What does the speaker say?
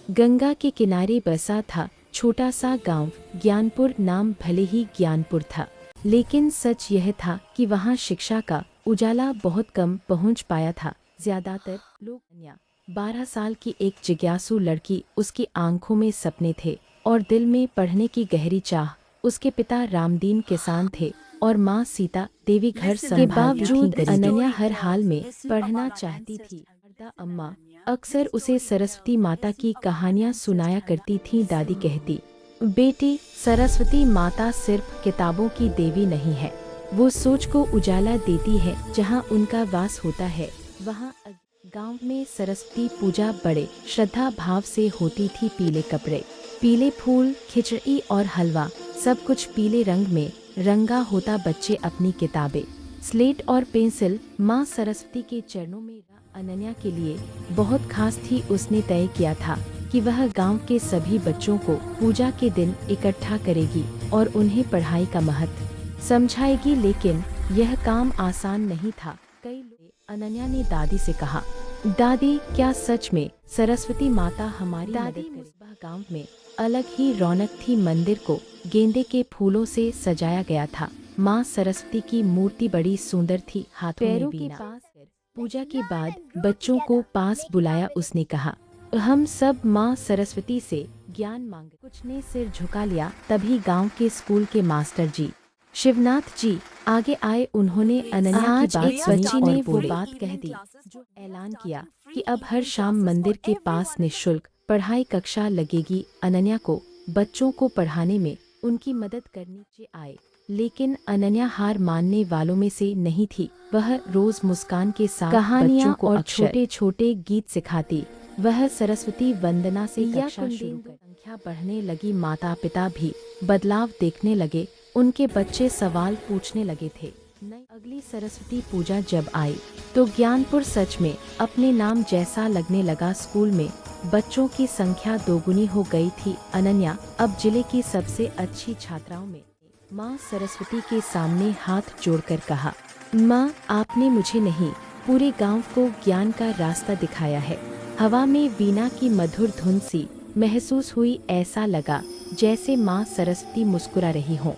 गंगा के किनारे बसा था छोटा सा गांव ज्ञानपुर। नाम भले ही ज्ञानपुर था, लेकिन सच यह था कि वहां शिक्षा का उजाला बहुत कम पहुंच पाया था। ज्यादातर लोग 12 साल की एक जिज्ञासु लड़की, उसकी आंखों में सपने थे और दिल में पढ़ने की गहरी चाह। उसके पिता रामदीन किसान थे और माँ सीता देवी घर के बावजूद अनन्या हर हाल में पढ़ना चाहती थी। अम्मा अक्सर उसे सरस्वती माता की कहानियाँ सुनाया करती थी। दादी कहती, बेटी, सरस्वती माता सिर्फ किताबों की देवी नहीं है, वो सोच को उजाला देती है। जहाँ उनका वास होता है वहाँ गांव में सरस्वती पूजा बड़े श्रद्धा भाव से होती थी। पीले कपड़े, पीले फूल, खिचड़ी और हलवा, सब कुछ पीले रंग में रंगा होता। बच्चे अपनी किताबें, स्लेट और पेंसिल माँ सरस्वती के चरणों में। अनन्या के लिए बहुत खास थी। उसने तय किया था कि वह गांव के सभी बच्चों को पूजा के दिन इकट्ठा करेगी और उन्हें पढ़ाई का महत्व समझाएगी। लेकिन यह काम आसान नहीं था। कई लोग अनन्या ने दादी से कहा, दादी, क्या सच में सरस्वती माता हमारी मदद करेगी? गांव में अलग ही रौनक थी। मंदिर को गेंदे के फूलों से सजाया गया था। माँ सरस्वती की मूर्ति बड़ी सुंदर थी, हाथों में वीणा। पूजा के बाद बच्चों को पास बुलाया। उसने कहा, हम सब माँ सरस्वती से ज्ञान मांगे। कुछ ने सिर झुका लिया। तभी गांव के स्कूल के मास्टर जी, शिवनाथ जी, आगे आए। उन्होंने अनन्या की बात सुनी और वो बात कह दी जो ऐलान किया कि अब हर शाम मंदिर के पास निःशुल्क पढ़ाई कक्षा लगेगी। अनन्या को बच्चों को पढ़ाने में उनकी मदद करने आए, लेकिन अनन्या हार मानने वालों में से नहीं थी। वह रोज मुस्कान के साथ कहानियाँ और छोटे छोटे गीत सिखाती। वह सरस्वती वंदना से कक्षा शुरू कर संख्या बढ़ने लगी। माता पिता भी बदलाव देखने लगे। उनके बच्चे सवाल पूछने लगे थे। अगली सरस्वती पूजा जब आई तो ज्ञानपुर सच में अपने नाम जैसा लगने लगा। स्कूल में बच्चों की संख्या दोगुनी हो गई थी। अनन्या अब जिले की सबसे अच्छी छात्राओं में। माँ सरस्वती के सामने हाथ जोड़कर कहा, माँ, आपने मुझे नहीं, पूरे गांव को ज्ञान का रास्ता दिखाया है। हवा में वीणा की मधुर धुन सी महसूस हुई। ऐसा लगा जैसे माँ सरस्वती मुस्कुरा रही हो।